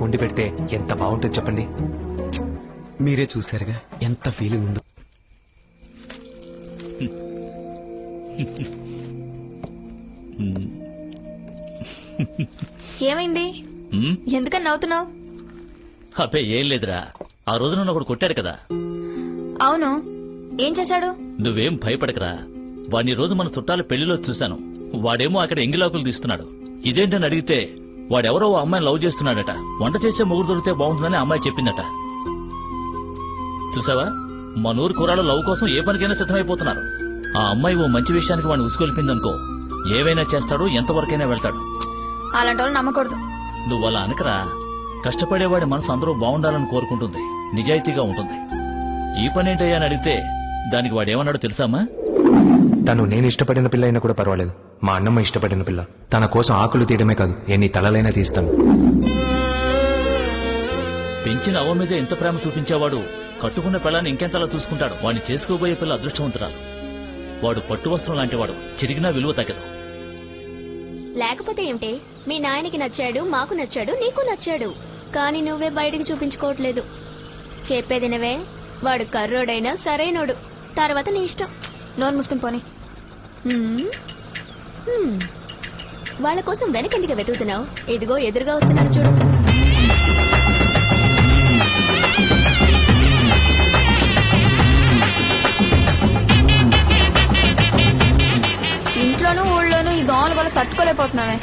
వండి పెడితే ఎంత బాగుంటుంది చెప్పండి. మీరే చూసారుగా ఎంత ఫీలింగ్ ఉందో. ఏమైంది? ఎందుకని నవ్వుతున్నావు? అబ్బే ఏం లేదురా, ఆ రోజు నన్ను ఒకడు కొట్టాడు కదా. అవును, ఏం చేశాడు? నువ్వేం భయపడకరా. వాడిని రోజు మన చుట్టాల పెళ్లిలో చూశాను. వాడేమో అక్కడ ఎంగిలాకులు తీస్తున్నాడు. ఇదేంటని అడిగితే వాడెవరో ఓ అమ్మాయిని లవ్ చేస్తున్నాడట. వంట చేసే మొగుడు దొరికితే బాగుంటుందని అమ్మాయి చెప్పిందట. చూసావా, మన ఊరు కుర్రాళ్ళు లవ్ కోసం ఏ పనికైనా సిద్ధమైపోతున్నారు. ఆ అమ్మాయి ఓ మంచి విషయానికి వాడిని ఉసుకొల్పిందనుకో, ఏవైనా చేస్తాడు, ఎంతవరకైనా వెళ్తాడు. అలాంటి వాళ్ళు నమ్మకూడదు. నువ్వు అలా అనకరా. కష్టపడేవాడి మనసు అందరూ బాగుండాలని కోరుకుంటుంది, నిజాయితీగా ఉంటుంది. ఈ పనేంటయ్యా అని అడిగితే దానికి వాడేమన్నాడో తెలుసామా? తను నేను ఇష్టపడిన పిల్ల అయినా కూడా పర్వాలేదు, మా అన్నమ్మ ఇష్టపడిన పిల్ల. తన కోసం ఆకులు తీయడమే కాదు, ఎన్ని తలలైనా తీస్తాను. పెంచిన అవ్వ మీద ఎంత ప్రేమ చూపించేవాడు కట్టుకున్న పిల్లని ఇంకెంతలా చూసుకుంటాడు. వాడిని చేసుకోబోయే పిల్ల అదృష్టవంతురాలు. వాడు పట్టు వస్త్రం లాంటివాడు, చిరిగినా విలువ తగ్గదు. లేకపోతే ఏమిటి? మీ నాయనకి నచ్చాడు, మాకు నచ్చాడు, నీకు నచ్చాడు. కానీ నువ్వే బయటకు చూపించుకోవట్లేదు. చెప్పేదినవే, వాడు కర్రోడైనా సరైనోడు. తర్వాత నీ ఇష్టం. నోరు మూసుకుని పోనీ. వాళ్ళ కోసం వెనకెందుకు వెతుకుతున్నావు? ఇదిగో ఎదురుగా వస్తున్నారు చూడు. ఇంట్లోనూ ఊళ్ళోనూ ఈ దోమలు వల్ల తట్టుకోలేకపోతున్నావే.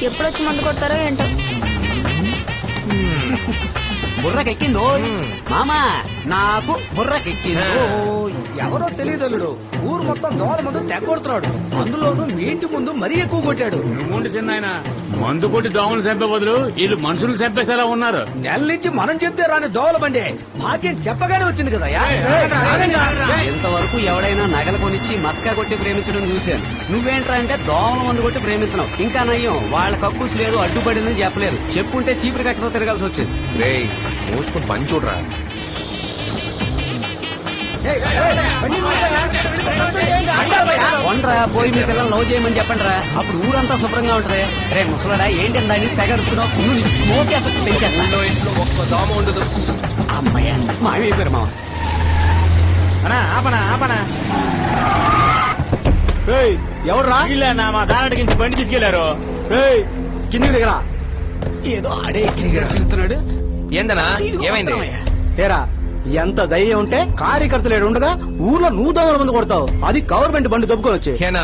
ఎప్పుడొచ్చి మందు కొడతారో ఏంటో. బుర్రకెక్కిందో మామా, నాకు బుర్రకెక్కిందో. ఎవరో తెలియదల్లుడు ఊరు మొత్తం దోల ముందు తెగొడుతున్నాడు. అందులోనూ మీ ఇంటి ముందు మరీ ఎక్కువ కొట్టాడు. నువ్వుండి చిన్నాయన, మందు కొట్టి దోమలు చంపే బదులు వీళ్ళు మనుషులు చంపేసేలా ఉన్నారు. నెల నుంచి మనం చెప్తే రాని దోవల బండి భాగ్యం చెప్పగానే వచ్చింది కదా. ఇంతవరకు ఎవడైనా నగలు కొనిచ్చి మస్కా కొట్టి ప్రేమించడం చూశాను. నువ్వేంట్రా అంటే దోమల మందు కొట్టి ప్రేమిస్తున్నావు. ఇంకా నయ్యం, వాళ్ళ కక్కుస్ లేదు, అడ్డుపడిందని చెప్పలేదు. చెప్పుంటే చీపురు కట్టతో తిరగాల్సి వచ్చింది. రేయ్, మూసుకుని పని చూడరా. వండ్రా, పోయి మీ పిల్లలు లవ్ చేయమని చెప్పండి రా, అప్పుడు ఊరంతా శుభ్రంగా ఉంటది. రే ముసలాడా, ఏంటి దాన్ని తెగరుతున్నావు? నువ్వు నీకు స్మోక్ ఎఫెక్ట్ పెంచేస్తా. ఇంట్లో ఒక్క దోమ ఉండదు. అమ్మయ్య, మాయమైపోయారు మామ. ఎవరు నా మా దానికి బండి తీసుకెళ్లారు. కిందికి దిగరా. ఏదో ఆడే తిరుగుతున్నాడు. ఏందనా, ఏమైంది? తేరా, ఎంత ధైర్యం ఉంటే కార్యకర్తలు ఉండగా ఊర్లో నువ్వు దోమల ముందు కొడతావు. అది గవర్నమెంట్ బండి దొబ్బుకొని వచ్చి. హేనా,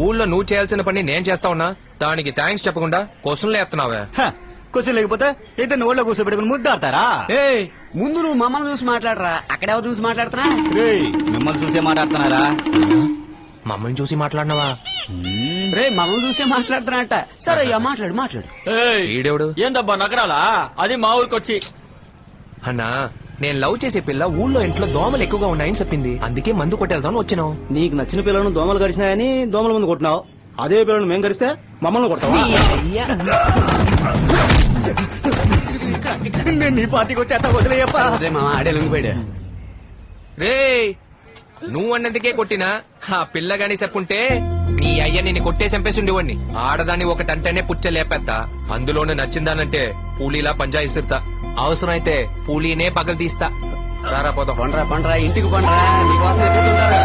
ఊళ్ళో నువ్వు చేయాల్సిన పని నేను చేస్తా ఉన్నా, దానికి థ్యాంక్స్ చెప్పకుండా క్వశ్చన్లు ఎత్తున్నావే. క్వశ్చన్ లేకపోతే ఇద్దరిని ఊళ్ళో కూర్చోబెట్టుకుని ముద్దాడతారా? ముందు నువ్వు మమ్మల్ని చూసి మాట్లాడరా. అక్కడెవరు చూసి మాట్లాడుతున్నా? మిమ్మల్ని చూసే మాట్లాడుతున్నారా? మమ్మల్ని చూసి మాట్లాడినావా? రే, మమ్మల్ని చూసే మాట్లాడుతున్నా. సరే అయ్యా, మాట్లాడు మాట్లాడు. ఈడేవుడు? ఏందబ్బా నగరాలా? అది మా ఊరికొచ్చి. అన్నా, నేను లవ్ చేసే పిల్ల ఊళ్ళో ఇంట్లో దోమలు ఎక్కువగా ఉన్నాయని చెప్పింది, అందుకే మందు కొట్టేద్దాం వచ్చాను. నీకు నచ్చిన పిల్లలను దోమలు గడిచినాయని దోమల ముందు కొట్టినావు. అదే పిల్లలను మేము గడిస్తే మమ్మల్ని కొడతావా? నేను నీ పార్టీకి వచ్చేస్తా, వదిలేయప్పా. అదే మామ, ఆడే లొంగిపోయాడు. రే, నువ్వు అన్నందుకే కొట్టినా, ఆ పిల్ల గాని చెప్పుంటే నీ అయ్య నిన్ను కొట్టే చంపేసి ఉండేవాడిని. ఆడదాన్ని ఒకటంటేనే పుచ్చ లేపెత్తా, అందులోనే నచ్చిందానంటే పూలీలా పంజా ఇస్తుతా. అవసరం అయితే పూలీనే పగలు తీస్తా. రారా పోతాం. పండ్రా పండ్రా, ఇంటికి పండ్రా, నీకోసం ఎదుగుతుంటారు.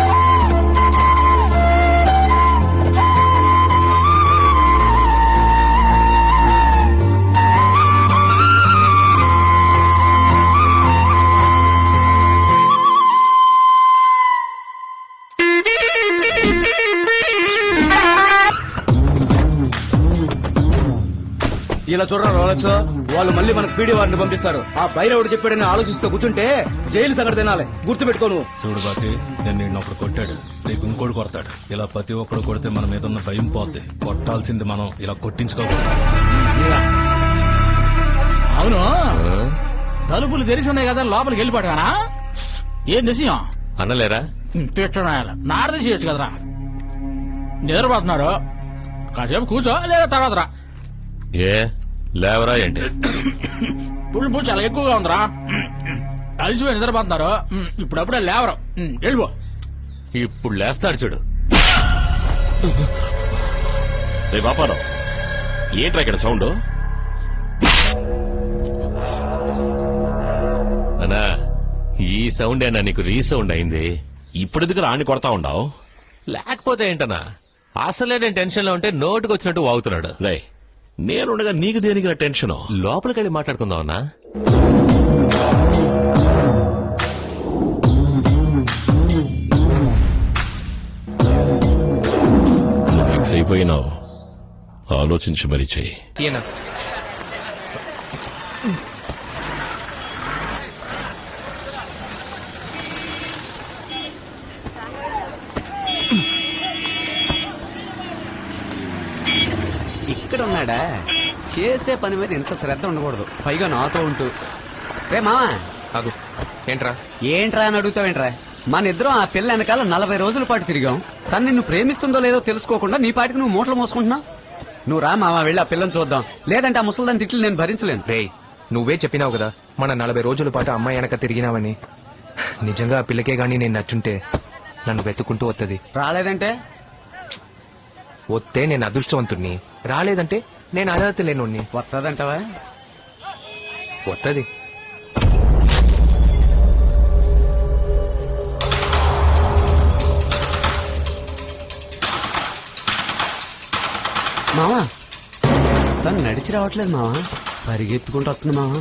ఇలా చూడరా రోలక్స్, వాళ్ళు మళ్ళీ మనకు పీడీ వారిని పంపిస్తారు. ఆ బైరవుడు చెప్పాడని ఆలోచిస్తూ కూర్చుంటే జైలు సంగతి తినాలి. గుర్తుపెట్టుకోను. చూడు బాచి, నేను నిన్నొకడు కొట్టాడు, రేపు ఇంకోటి కొడతాడు. ఇలా ప్రతి ఒక్కడు కొడితే మన మీద ఉన్న భయం పోద్ది. కొట్టాల్సింది మనం, ఇలా కొట్టించుకోకూడదు. అవును, తలుపులు తెరిచి ఉన్నాయి కదా, లోపలికి వెళ్ళిపోయానా? ఏం విషయం అనలేరా? పెట్టడం నారద చేయొచ్చు కదరా. నిద్రపోతున్నారు, కాసేపు కూర్చో, లేదా తర్వాత రా. ఏ లేవరా ఏంటి? పుల్లు చాలా ఎక్కువగా ఉందిరా. అలసిపోయి నిద్రపోతున్నారు, ఇప్పుడప్పుడే లేవరు. వెళ్ళిపో. ఇప్పుడు లేస్తాడు చూడు. రే బాపారావు, ఏంట్రా ఇక్కడ సౌండ్? ఈ సౌండ్ అయినా నీకు రీసౌండ్ అయింది. ఇప్పుడు ఎందుకు రాని కొడతా ఉండవు? లేకపోతే ఏంటనా, అసలే నేను టెన్షన్ లో ఉంటే నోటుకు వచ్చినట్టు వాగుతున్నాడు. రే, నేనుండగా నీకు దేనికి టెన్షన్? లోపలికెళ్ళి మాట్లాడుకుందామన్నా. ఫిక్స్ అయిపోయినావు, ఆలోచించి మరీ చెయ్యి. ఈయన ఇక్కడ ఉన్నాడా? చేసే పని మీద ఇంత శ్రద్ధ ఉండకూడదు, పైగా నాతో ఉంటూ. రే మావా, ఆగు. ఏంట్రా? ఏంట్రా అని అడుగుతావేంట్రా? మన ఇద్దరం ఆ పిల్ల వెనకాల 40 రోజుల పాటు తిరిగాం. తను నిన్ను ప్రేమిస్తుందో లేదో తెలుసుకోకుండా నీ పాటికి నువ్వు మూటలు మోసుకుంటున్నావు. నువ్వు రా మావా, వెళ్ళి ఆ పిల్లని చూద్దాం. లేదంటే ఆ ముసలిదాని తిట్లు నేను భరించలేను. రేయ్, నువ్వే చెప్పినావు కదా మన 40 రోజుల పాటు అమ్మాయి వెనక తిరిగినావని. నిజంగా ఆ పిల్లకే గానీ నేను నచ్చుంటే నన్ను వెతుకుంటూ వత్తది. రాలేదంటే వస్తే నేను అదృష్టవంతుణ్ణి, రాలేదంటే నేను అర్హత లేనోణ్ణి. వస్తుందంటావా? వత్తది. మావా, తను నడిచి రావట్లేదు మావా, పరిగెత్తుకుంటూ వస్తుంది మావా.